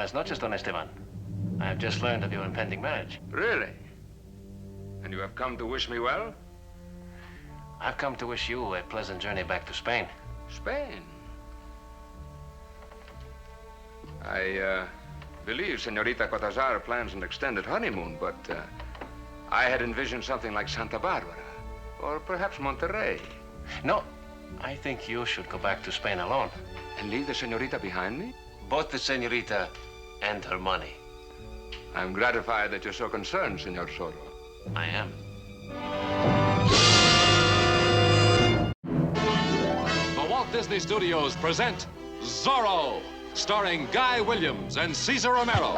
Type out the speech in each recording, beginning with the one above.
Buenas noches, Don Esteban. I have just learned of your impending marriage. Really? And you have come to wish me well? I've come to wish you a pleasant journey back to Spain. Spain? I believe Senorita Cortazar plans an extended honeymoon, but I had envisioned something like Santa Barbara, or perhaps Monterrey. No, I think you should go back to Spain alone. And leave the Senorita behind me? Both the Senorita and her money. I'm gratified that you're so concerned, Senor Zorro. I am. The Walt Disney Studios present Zorro, starring Guy Williams and Cesar Romero.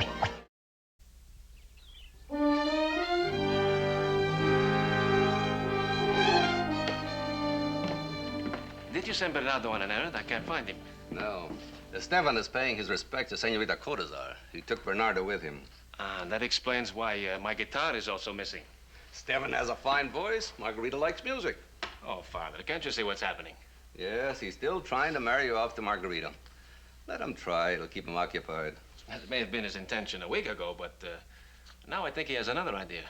Did you send Bernardo on an errand? I can't find him. No. Esteban is paying his respects to Senorita Cortazar. He took Bernardo with him. Ah, that explains why my guitar is also missing. Esteban has a fine voice. Margarita likes music. Oh, Father, can't you see what's happening? Yes, he's still trying to marry you off to Margarita. Let him try. It'll keep him occupied. That may have been his intention a week ago, but now I think he has another idea.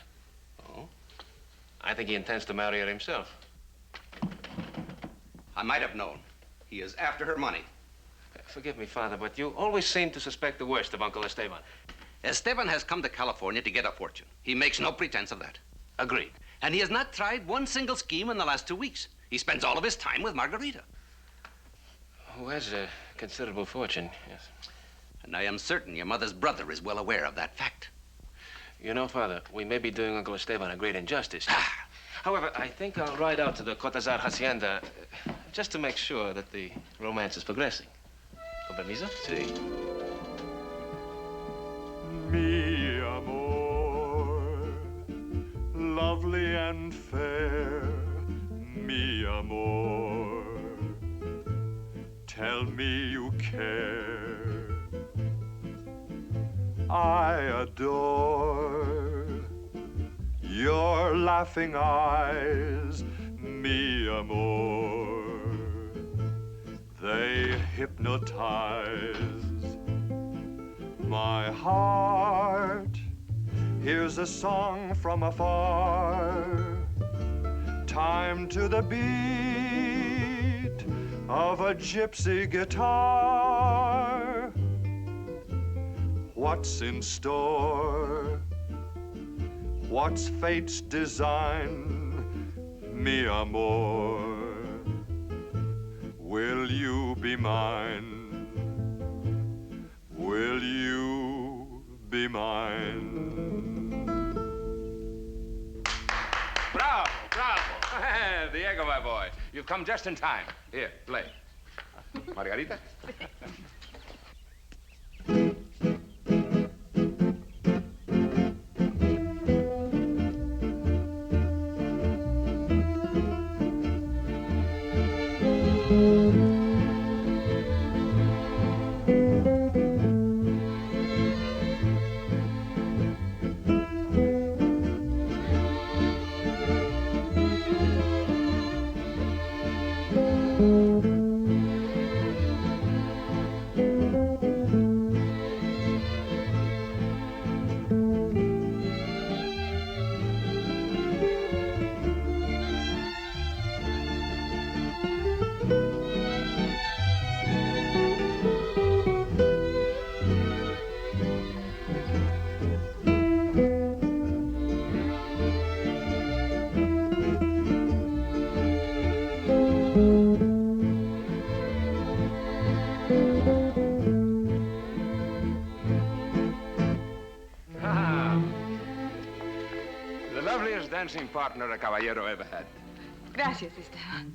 Oh? I think he intends to marry her himself. I might have known. He is after her money. Forgive me, Father, but you always seem to suspect the worst of Uncle Esteban. Esteban has come to California to get a fortune. He makes no pretense of that. Agreed. And he has not tried one single scheme in the last 2 weeks. He spends all of his time with Margarita. Who has a considerable fortune, yes. And I am certain your mother's brother is well aware of that fact. You know, Father, we may be doing Uncle Esteban a great injustice. However, I think I'll ride out to the Cortazar Hacienda just to make sure that the romance is progressing. Con permiso? See. Mi amor, lovely and fair, mi amor, tell me you care. I adore your laughing eyes, mi amor. They hypnotize my heart. Here's a song from afar, time to the beat of a gypsy guitar. What's in store? What's fate's design, mi amor? Will you be mine? Will you be mine? Bravo, bravo. Diego, my boy, you've come just in time. Here, play. Margarita? Dancing partner a caballero ever had. Gracias, Esteban.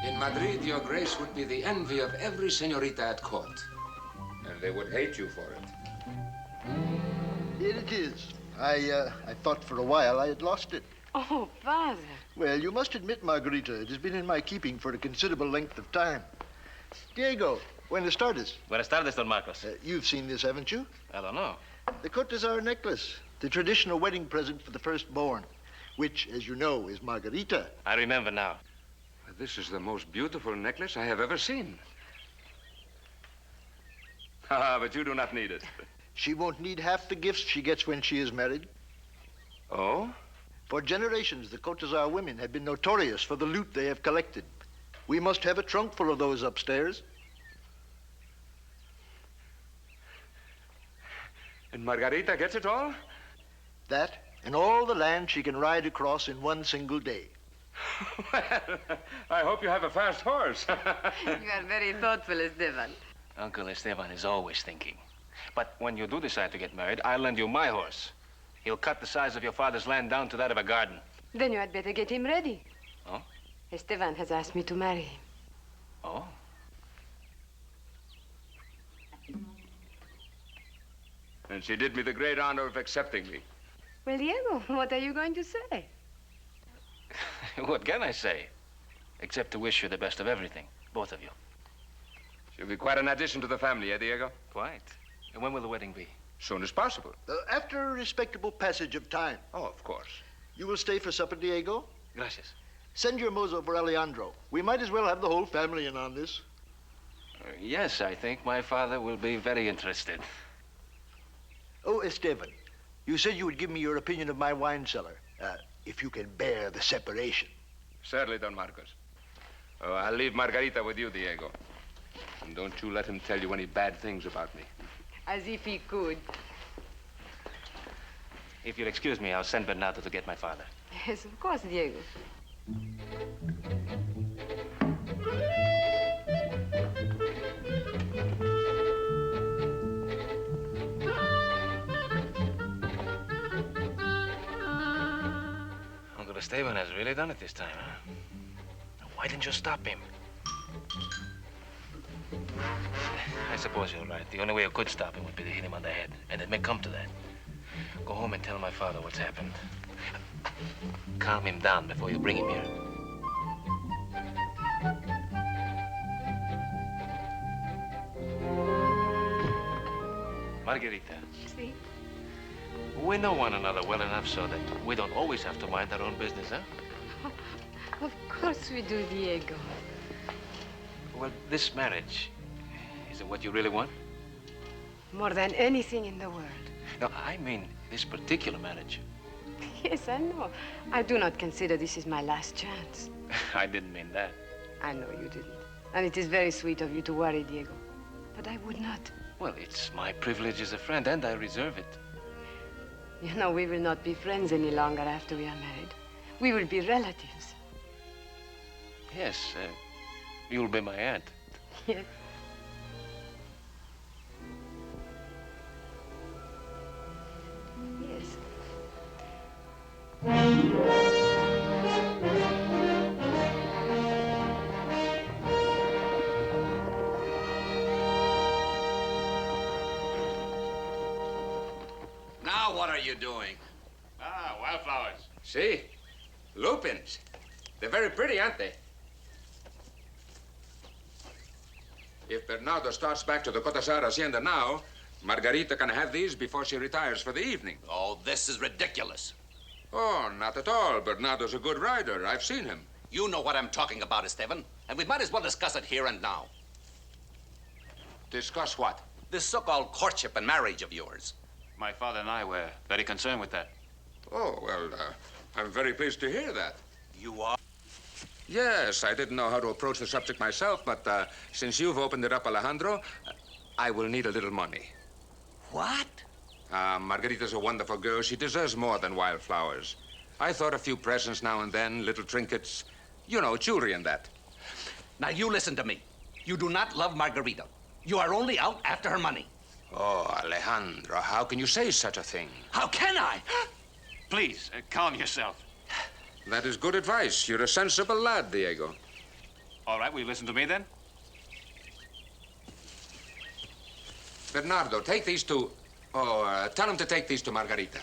In Madrid, your grace would be the envy of every senorita at court. And they would hate you for it. Here it is. I thought for a while I had lost it. Oh, Father. Well, you must admit, Margarita, it has been in my keeping for a considerable length of time. Diego, buenas tardes. Buenas tardes, Don Marcos. You've seen this, haven't you? I don't know. The Cortazar necklace, the traditional wedding present for the firstborn, which, as you know, is Margarita. I remember now. This is the most beautiful necklace I have ever seen. But you do not need it. She won't need half the gifts she gets when she is married. Oh? For generations, the Côte d'Azur women have been notorious for the loot they have collected. We must have a trunk full of those upstairs. And Margarita gets it all? That and all the land she can ride across in one single day. Well, I hope you have a fast horse. You are very thoughtful, Esteban. Uncle Esteban is always thinking. But when you do decide to get married, I'll lend you my horse. He'll cut the size of your father's land down to that of a garden. Then you had better get him ready. Oh? Esteban has asked me to marry him. Oh? And she did me the great honor of accepting me. Well, Diego, what are you going to say? What can I say? Except to wish you the best of everything, both of you. She'll be quite an addition to the family, eh, Diego? Quite. And when will the wedding be? Soon as possible. After a respectable passage of time. Oh, of course. You will stay for supper, Diego? Gracias. Send your mozo for Alejandro. We might as well have the whole family in on this. Yes, I think my father will be very interested. Oh, Esteban, you said you would give me your opinion of my wine cellar, if you can bear the separation. Certainly, Don Marcos. Oh, I'll leave Margarita with you, Diego. And don't you let him tell you any bad things about me. As if he could. If you'll excuse me, I'll send Bernardo to get my father. Yes, of course, Diego. Uncle Esteban has really done it this time, huh? Why didn't you stop him? I suppose you're right. The only way you could stop him would be to hit him on the head. And it may come to that. Go home and tell my father what's happened. Calm him down before you bring him here. Margarita. See? We know one another well enough so that we don't always have to mind our own business, huh? Of course we do, Diego. Well, this marriage, is it what you really want? More than anything in the world. No, I mean this particular marriage. Yes, I know. I do not consider this is my last chance. I didn't mean that. I know you didn't. And it is very sweet of you to worry, Diego. But I would not. Well, it's my privilege as a friend, and I reserve it. You know, we will not be friends any longer after we are married. We will be relatives. Yes, you'll be my aunt. Yes. Yes. Now what are you doing? Ah, wildflowers. See? Lupins. They're very pretty, aren't they? If Bernardo starts back to the Cotasar Hacienda now, Margarita can have these before she retires for the evening. Oh, this is ridiculous. Oh, not at all. Bernardo's a good rider. I've seen him. You know what I'm talking about, Esteban, and we might as well discuss it here and now. Discuss what? This so-called courtship and marriage of yours. My father and I were very concerned with that. Oh, well, I'm very pleased to hear that. You are? Yes, I didn't know how to approach the subject myself, but since you've opened it up, Alejandro, I will need a little money. What? Margarita's a wonderful girl. She deserves more than wildflowers. I thought a few presents now and then, little trinkets, you know, jewelry and that. Now, you listen to me. You do not love Margarita. You are only out after her money. Oh, Alejandro, how can you say such a thing? How can I? Please, calm yourself. That is good advice. You're a sensible lad, Diego. All right, will you listen to me then? Bernardo, take these to... tell him to take these to Margarita.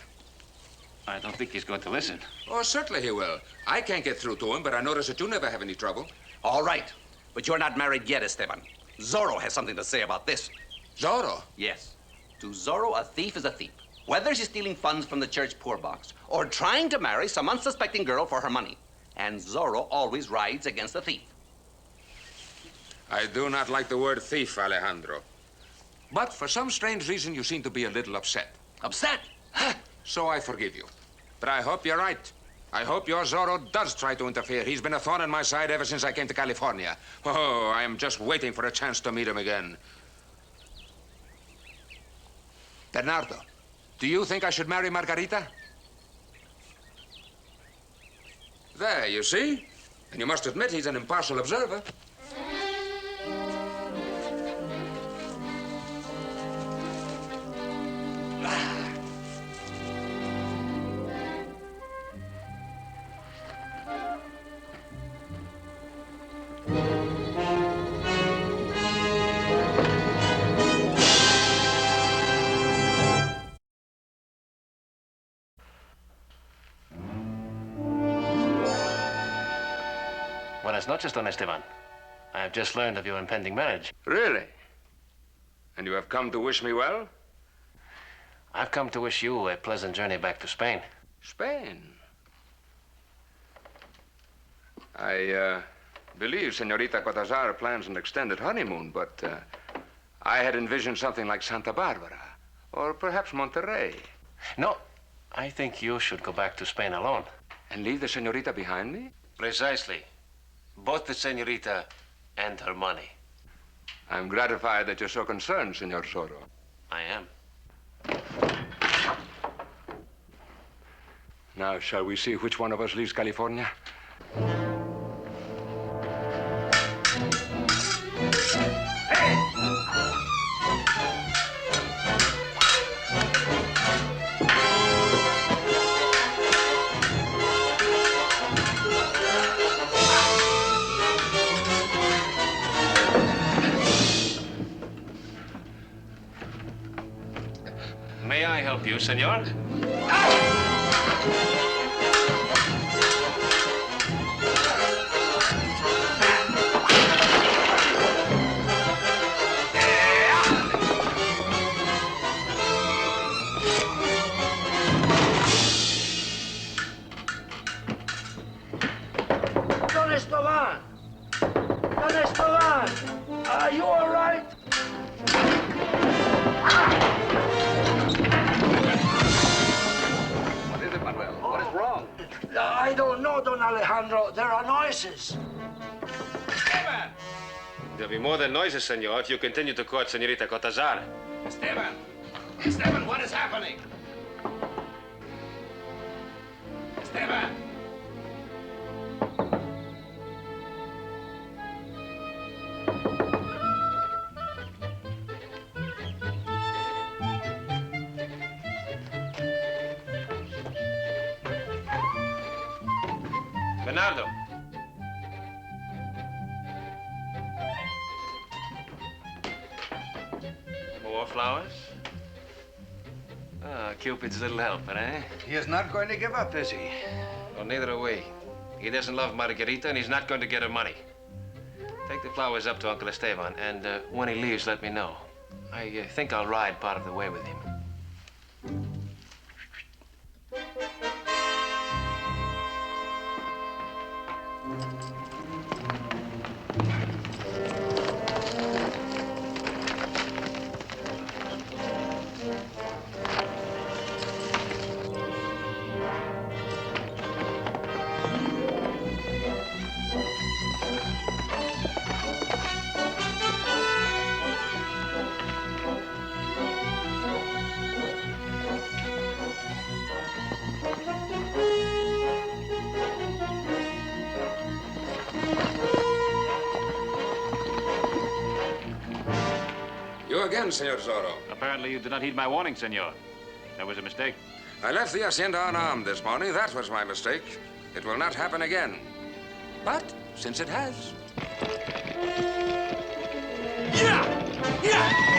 I don't think he's going to listen. Oh, certainly he will. I can't get through to him, but I notice that you never have any trouble. All right, but you're not married yet, Esteban. Zorro has something to say about this. Zorro? Yes. To Zorro, a thief is a thief. Whether she's stealing funds from the church poor box or trying to marry some unsuspecting girl for her money. And Zorro always rides against the thief. I do not like the word thief, Alejandro. But for some strange reason, you seem to be a little upset. Upset? So I forgive you. But I hope you're right. I hope your Zorro does try to interfere. He's been a thorn in my side ever since I came to California. Oh, I am just waiting for a chance to meet him again. Bernardo, do you think I should marry Margarita? There, you see? And you must admit he's an impartial observer. Buenas noches, Don Esteban. I have just learned of your impending marriage. Really? And you have come to wish me well? I've come to wish you a pleasant journey back to Spain. Spain? I believe Senorita Cortazar plans an extended honeymoon, but I had envisioned something like Santa Barbara, or perhaps Monterrey. No, I think you should go back to Spain alone. And leave the senorita behind me? Precisely. Both the senorita and her money. I'm gratified that you're so concerned, Senor Zorro. I am. Now, shall we see which one of us leaves California? May I help you, senor? Don Esteban! Don Esteban! Are you all right? What is it, Manuel? What is wrong? I don't know, Don Alejandro. There are noises. Esteban! There'll be more than noises, senor, if you continue to court Senorita Cortazar. Esteban! Esteban, what is happening? Esteban! Bernardo. More flowers? Ah, Cupid's little helper, eh? He is not going to give up, is he? Well, neither are we. He doesn't love Margarita, and he's not going to get her money. Take the flowers up to Uncle Esteban, and when he leaves, let me know. I think I'll ride part of the way with him. You again, Senor Zorro. Apparently you did not heed my warning, senor. That was a mistake. I left the hacienda unarmed this morning. That was my mistake. It will not happen again. But since it has... Yeah! Yeah!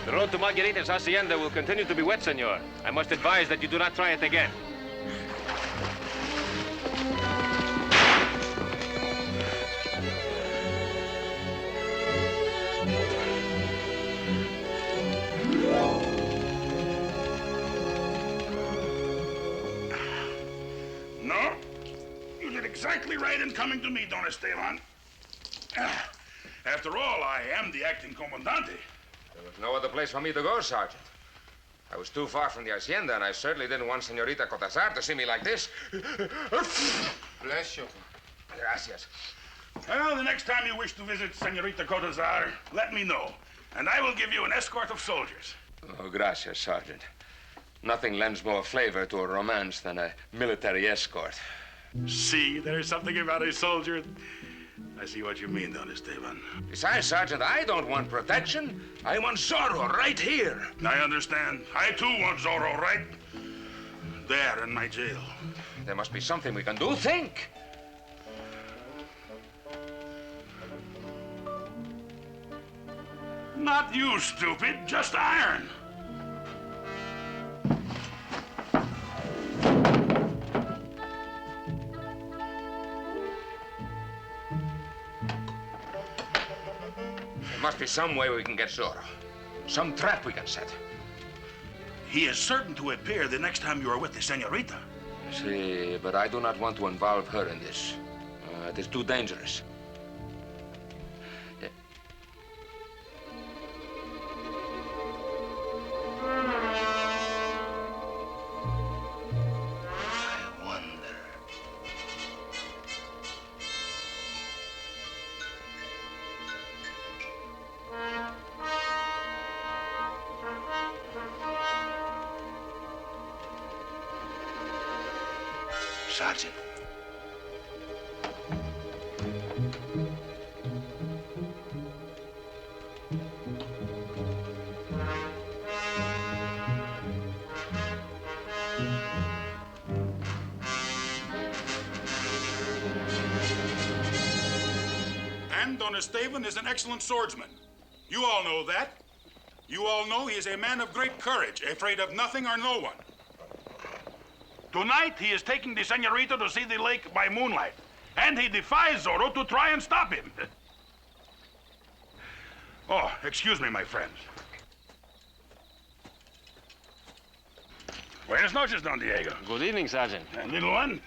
The road to Margarita's hacienda will continue to be wet, senor. I must advise that you do not try it again. exactly right in coming to me, Don Esteban. After all, I am the acting comandante. There was no other place for me to go, Sergeant. I was too far from the hacienda, and I certainly didn't want Senorita Cotazar to see me like this. Bless you. Gracias. Well, the next time you wish to visit Senorita Cotazar, let me know, and I will give you an escort of soldiers. Oh, gracias, Sergeant. Nothing lends more flavor to a romance than a military escort. See, there's something about a soldier. I see what you mean, Don Esteban. Besides, Sergeant, I don't want protection. I want Zorro right here. I understand. I, too, want Zorro right there in my jail. There must be something we can do. Think. Not you, stupid. Just iron. There must be some way we can get Zorro. Some trap we can set. He is certain to appear the next time you are with the senorita. See, but I do not want to involve her in this. It is too dangerous. Yeah. I wonder. Sergeant. And Don Esteban is an excellent swordsman. You all know that. You all know he is a man of great courage, afraid of nothing or no one. Tonight, he is taking the senorita to see the lake by moonlight. And he defies Zorro to try and stop him. Oh, excuse me, my friends. Buenas noches, Don Diego. Good evening, Sergeant. Little one.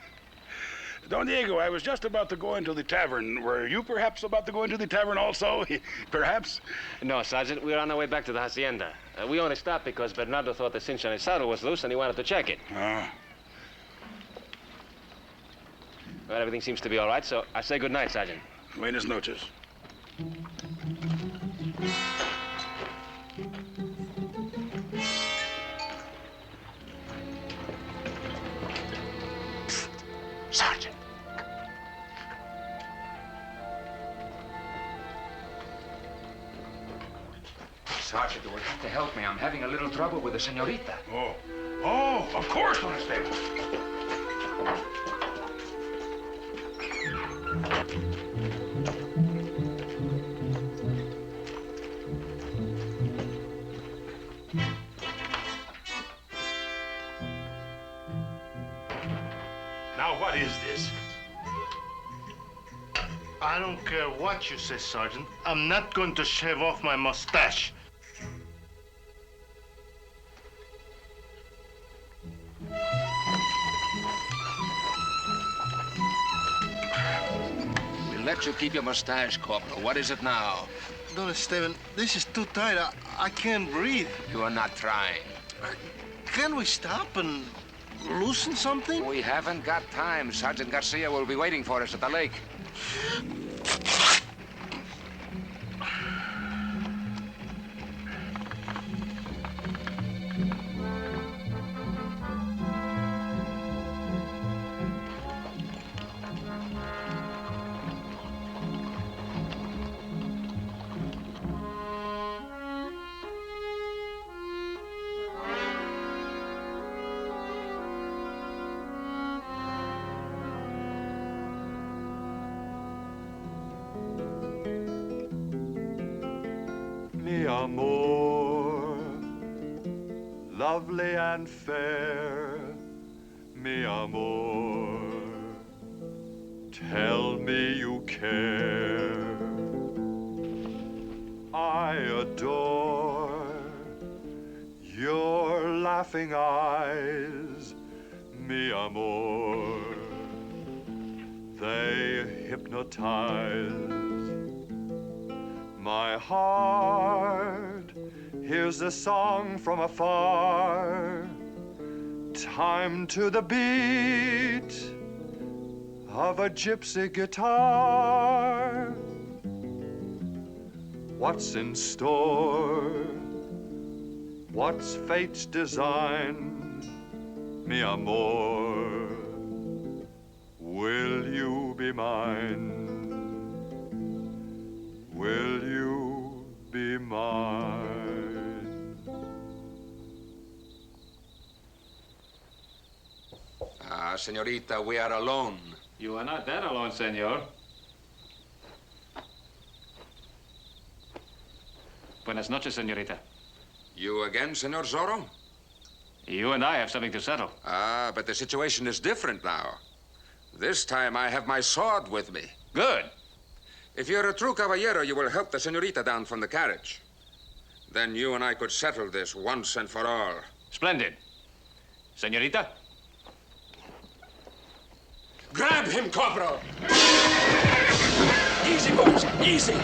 Don Diego, I was just about to go into the tavern. Were you perhaps about to go into the tavern also? Perhaps? No, Sergeant. We're on our way back to the hacienda. We only stopped because Bernardo thought the cinch on his saddle was loose and he wanted to check it. Ah. Well, everything seems to be all right, so I say good night, Sergeant. Buenas noches. Sergeant. Sergeant, you will have to help me. I'm having a little trouble with the senorita. Oh. Oh, of course, Don Esteban. Now, what is this? I don't care what you say, Sergeant. I'm not going to shave off my mustache. We'll let you keep your mustache, Corporal. What is it now? Don Esteban, this is too tight. I can't breathe. You are not trying. Can we stop and loosen something? We haven't got time. Sergeant Garcia will be waiting for us at the lake. Mi amor, lovely and fair, mi amor, tell me you care. I adore your laughing eyes, mi amor. they hypnotize my heart. Here's a song from afar, time to the beat of a gypsy guitar. What's in store? What's fate's design? Mi amor, will you be mine? Will you be mine? Ah, senorita, we are alone. You are not that alone, senor. Buenas noches, senorita. You again, Senor Zorro? You and I have something to settle. Ah, but the situation is different now. This time I have my sword with me. Good. If you're a true caballero, you will help the senorita down from the carriage. Then you and I could settle this once and for all. Splendid. Senorita? Grab him, Corporal! Easy, boys, easy!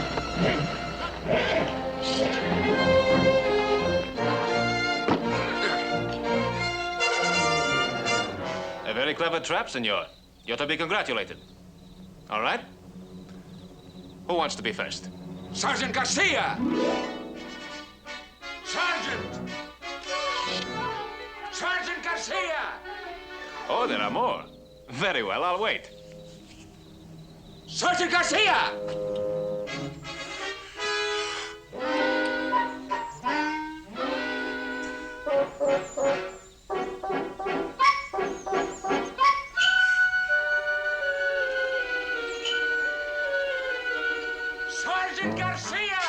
A very clever trap, senor. You're to be congratulated. All right? Who wants to be first? Sergeant Garcia! Sergeant! Sergeant Garcia! Oh, there are more. Very well, I'll wait. Sergeant Garcia! Sergeant Garcia!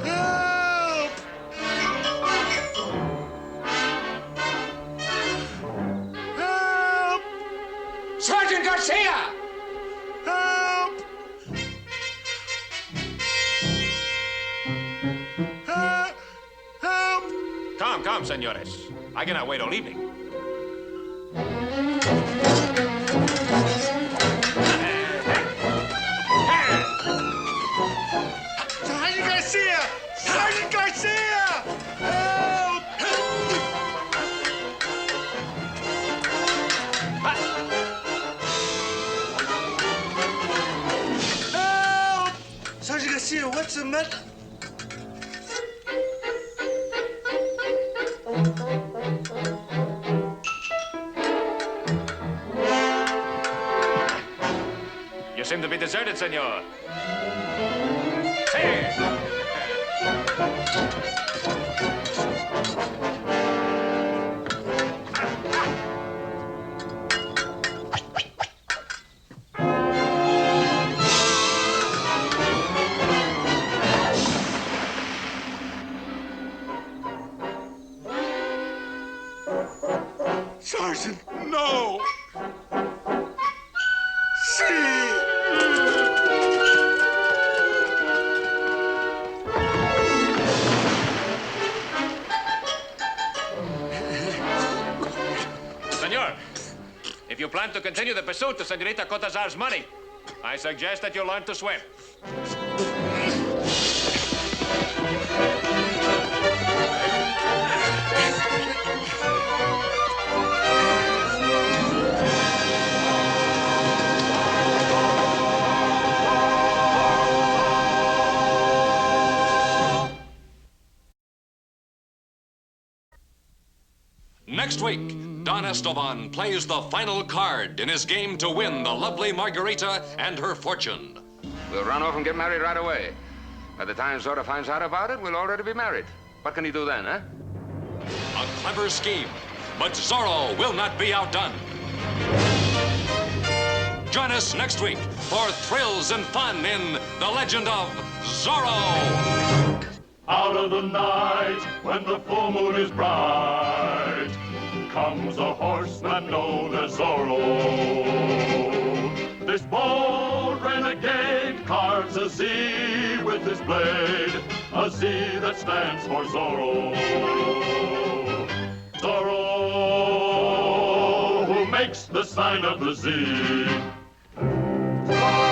Help! Help! Sergeant Garcia! Help! Help! Come, senores. I cannot wait all evening. Sergeant Garcia! Sergeant Garcia! Help! Help! Sergeant Garcia, what's the matter? You seem to be deserted, senor. Hey! Sergeant, no! See! Senor, if you plan to continue the pursuit to Senorita Cotazar's money, I suggest that you learn to swim. Next week, Don Esteban plays the final card in his game to win the lovely Margarita and her fortune. We'll run off and get married right away. By the time Zorro finds out about it, we'll already be married. What can he do then, huh? A clever scheme, but Zorro will not be outdone. Join us next week for thrills and fun in The Legend of Zorro. Out of the night, when the full moon is bright, comes a horseman known as Zorro. This bold renegade carves a Z with his blade, a Z that stands for Zorro. Zorro, who makes X, the sign of the Z.